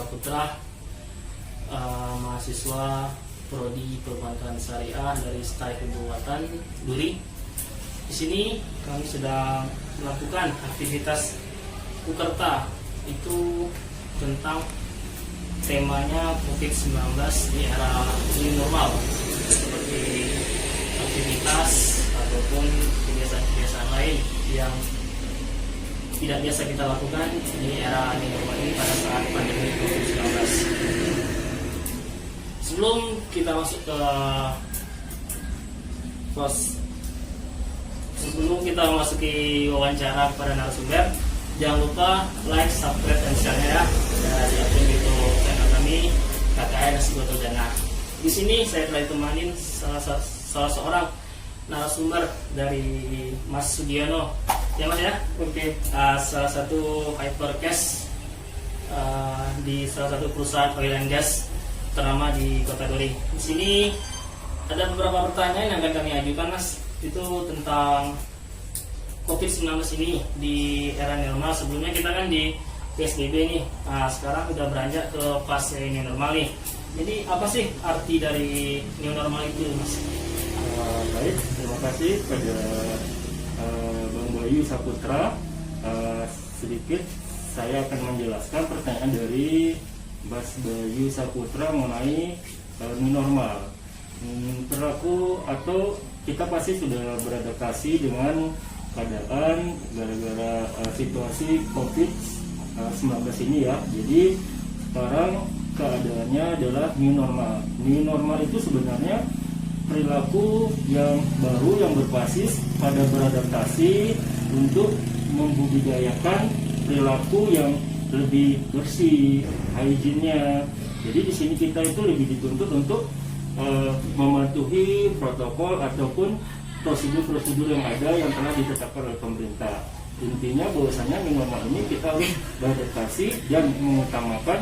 Putra, mahasiswa Prodi Perbankan Syariah dari STAI Kebuatan Duri. Di sini kami sedang melakukan aktivitas Ukerta, itu tentang temanya COVID-19 di era new normal, seperti aktivitas ataupun kebiasaan-kebiasaan lain yang tidak biasa kita lakukan di era new normal ini pada saat pandemi COVID-19. Sebelum kita masuk ke sebelum kita memasuki wawancara kepada narasumber, jangan lupa like, subscribe, dan share-nya ya dari akun YouTube channel kami KKN Nasiboto Dana. Di sini saya telah ditemanin salah seorang narasumber dari Mas Sugiono, ya Mas ya. Oke. Salah satu hypercast di salah satu perusahaan oil and gas ternama di Kota Duri. Di sini ada beberapa pertanyaan yang akan kami ajukan, Mas. Itu tentang COVID-19 ini di era normal. Sebelumnya kita kan di PSBB nih. Nah, sekarang udah beranjak ke fase new normal nih. Jadi apa sih arti dari new normal itu, Mas? Baik, terima kasih pada Bang Bayu Saputra. Sedikit saya akan menjelaskan pertanyaan dari Mas Bayu Saputra mengenai new normal. Berlaku atau kita pasti sudah beradaptasi dengan keadaan gara-gara situasi COVID-19 ini ya. Jadi sekarang keadaannya adalah new normal. New normal itu sebenarnya perilaku yang baru yang berbasis pada beradaptasi untuk membudidayakan perilaku yang lebih bersih, hygiene-nya. Jadi di sini kita itu lebih dituntut untuk mematuhi protokol ataupun prosedur-prosedur yang ada yang telah ditetapkan oleh pemerintah. Intinya bahwasanya new normal ini kita harus beradaptasi dan mengutamakan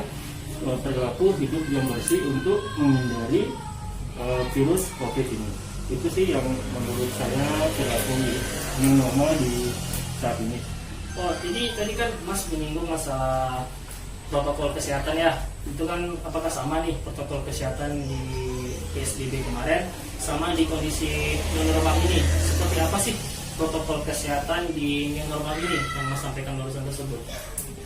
perilaku hidup yang bersih untuk menghindari virus COVID ini. Itu sih yang menurut saya perilaku new normal di saat ini. Oh, ini tadi kan Mas menyinggung masalah protokol kesehatan ya. Itu kan apakah sama nih protokol kesehatan di PSBB kemarin sama di kondisi new normal ini? Seperti apa sih protokol kesehatan di new normal ini yang Mas sampaikan barusan tersebut?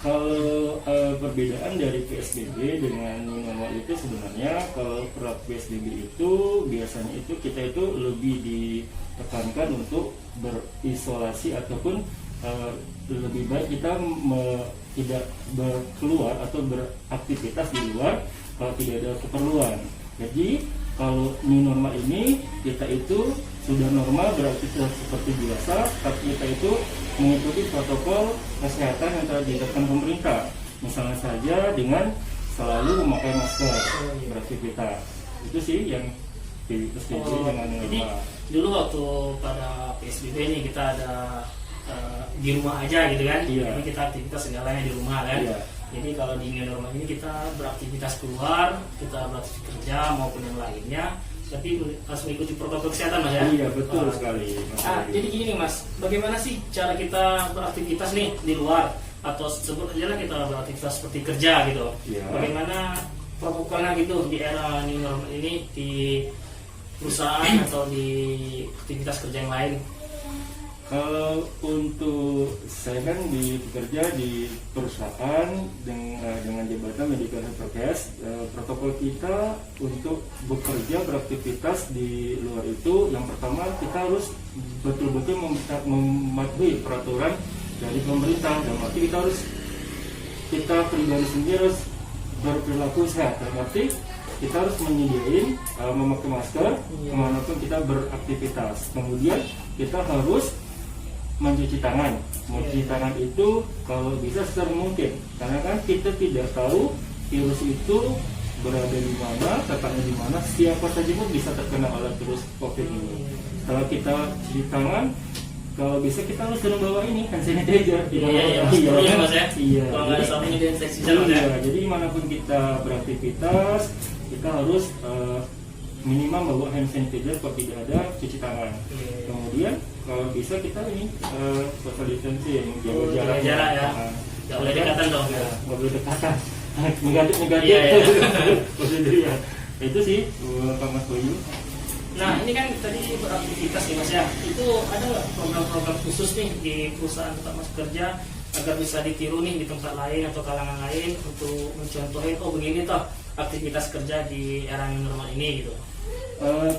Kalau perbedaan dari PSBB dengan new normal itu sebenarnya kalau PSBB itu biasanya itu kita itu lebih ditekankan untuk berisolasi ataupun lebih baik kita tidak berkeluar atau beraktivitas di luar kalau tidak ada keperluan. Jadi kalau new normal ini kita itu sudah normal beraktivitas seperti biasa, tapi kita itu mengikuti protokol kesehatan yang telah ditetapkan pemerintah. Misalnya saja dengan selalu memakai masker beraktivitas. Itu sih yang di PSBB dengan new jadi normal. dulu waktu pada PSBB ini kita ada di rumah aja gitu kan. Iya. Jadi kita aktivitas segalanya di rumah kan. Iya. Jadi kalau di new normal ini kita beraktivitas keluar, kita beraktivitas kerja maupun yang lainnya, tapi harus mengikuti protokol kesehatan, Mas ya. Iya, betul sekali. Jadi gini nih Mas, bagaimana sih cara kita beraktivitas nih di luar, atau sebut aja lah kita beraktivitas seperti kerja gitu. Iya. Bagaimana protokolnya gitu di era new normal ini di perusahaan atau di aktivitas kerja yang lain? Kalau untuk saya kan bekerja di perusahaan dengan jabatan medical hypercare, protokol kita untuk bekerja beraktivitas di luar itu yang pertama kita harus betul-betul mematuhi peraturan dari pemerintah, dan arti kita pribadi sendiri harus berperilaku sehat, dan arti kita harus menyediakan memakai masker kemanapun kita beraktivitas. Kemudian kita harus mencuci tangan. Mencuci tangan itu kalau bisa sesering mungkin, karena kan kita tidak tahu virus itu berada di mana, letaknya di mana, siapa saja pun bisa terkena oleh virus COVID ini. Kalau kita cuci tangan, kalau bisa kita harus sering bawa ini hand sanitizer. Iya, Mas ya. Iya. Kalau nggak ada sabun jadi desinfektan, Mas ya. Iya, jadi manapun kita beraktivitas, kita harus minimal bawa hand sanitizer kalau tidak ada cuci tangan. Kemudian kalau bisa kita ini social distancing, jaga jarak ya. Nggak boleh dekatan dong. Nggak boleh dekatan. negatif Iya, iya. prosedur ya. Itu sih Pak Mas Bayu. Nah ini kan tadi beraktivitas nih Mas ya, itu ada nggak program-program khusus nih di perusahaan tempat Mas kerja agar bisa ditiru nih di tempat lain atau kalangan lain untuk mencontohin oh begini toh aktivitas kerja di era new normal ini gitu.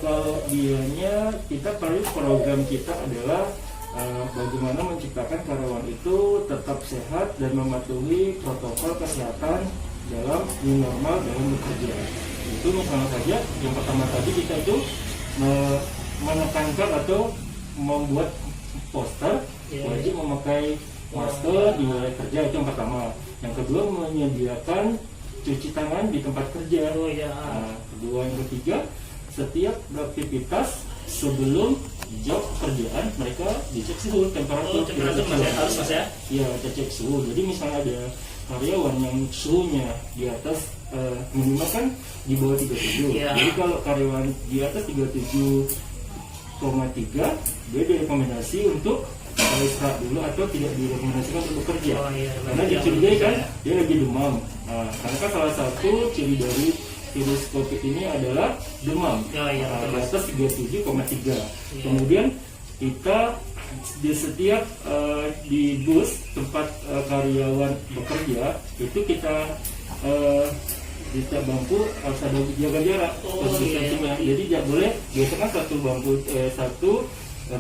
Kalau dianya kita perlu program kita adalah bagaimana menciptakan karyawan itu tetap sehat dan mematuhi protokol kesehatan dalam new normal dalam bekerja. Itu misalnya saja yang pertama tadi kita itu menekankan atau membuat poster wajib memakai masker di wilayah kerja, itu yang pertama. Yang kedua menyediakan cuci tangan di tempat kerja. Kedua, yang ketiga setiap beraktivitas sebelum job kerjaan mereka dicek suhu temperatur. Harus Mas ya? Iya, cek suhu. Jadi misalnya ada karyawan yang suhunya di atas minimal kan di bawah 37. Jadi kalau karyawan di atas 37,3 dia direkomendasi untuk istirahat dulu atau tidak direkomendasikan untuk bekerja. Karena dicurigai kan dia lagi demam. Karena kan salah satu ciri dari virus COVID ini adalah demam di atas 37,3. Kemudian kita di setiap di bus tempat karyawan bekerja itu kita di setiap bangku harus ada jaga jarak jadi tidak boleh biasanya satu bangku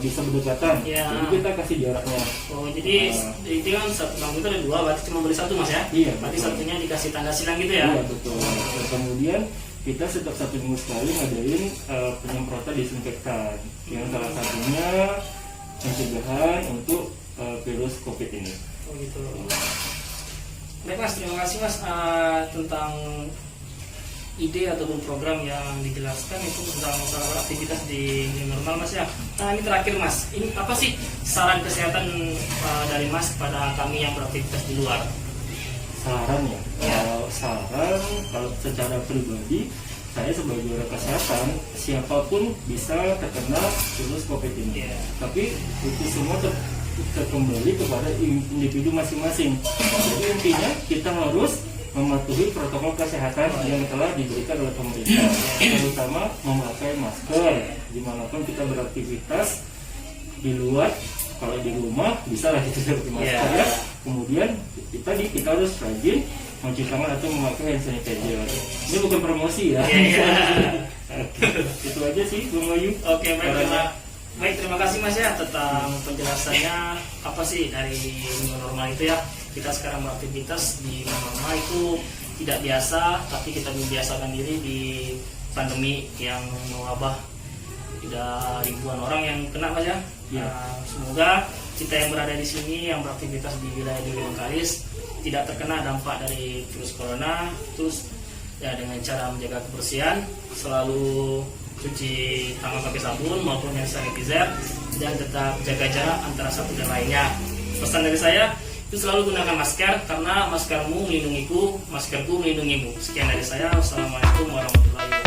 bisa berdekatan, jadi kita kasih jaraknya. Jadi itu kan satu bangku itu ada dua, berarti cuma boleh satu Mas ya? Iya. Berarti satunya dikasih tanda silang gitu ya? Iya betul. Dan kemudian kita setiap 1 minggu sekali ngadain penyemprotan disinfektan yang salah satunya pencegahan untuk virus COVID ini. Oh gitu. Baik Mas, terima kasih Mas tentang ide ataupun program yang dijelaskan itu tentang masalah aktivitas di new normal Mas ya. Nah ini terakhir Mas, ini apa sih saran kesehatan dari Mas kepada kami yang beraktivitas di luar? Saran ya? Saran kalau secara pribadi saya sebagai orang kesehatan siapapun bisa terkena virus COVID ini. Tapi itu semua terkembali kepada individu masing-masing. Jadi intinya kita harus mematuhi protokol kesehatan yang telah diberikan oleh pemerintah, terutama memakai masker dimanapun kita beraktivitas di luar. Kalau di rumah bisa lah kita pakai masker ya. Kemudian kita harus rajin mencuci tangan atau memakai hand sanitizer. Ini bukan promosi ya. Itu aja sih Bung Bayu. Oke, baik, terima kasih Mas ya tentang penjelasannya apa sih dari new normal itu ya. Kita sekarang beraktivitas di new normal itu tidak biasa, tapi kita membiasakan diri di pandemi yang mewabah, tidak ribuan orang yang kena Mas ya. Semoga kita yang berada di sini yang beraktivitas di wilayah di Bengkalis tidak terkena dampak dari virus corona. Terus ya dengan cara menjaga kebersihan, selalu cuci tangan pakai sabun maupun hand sanitizer, dan tetap jaga jarak antara satu dan lainnya. Pesan dari saya itu selalu gunakan masker karena maskermu melindungiku, maskerku melindungimu. Sekian dari saya. Wassalamualaikum warahmatullahi wabarakatuh.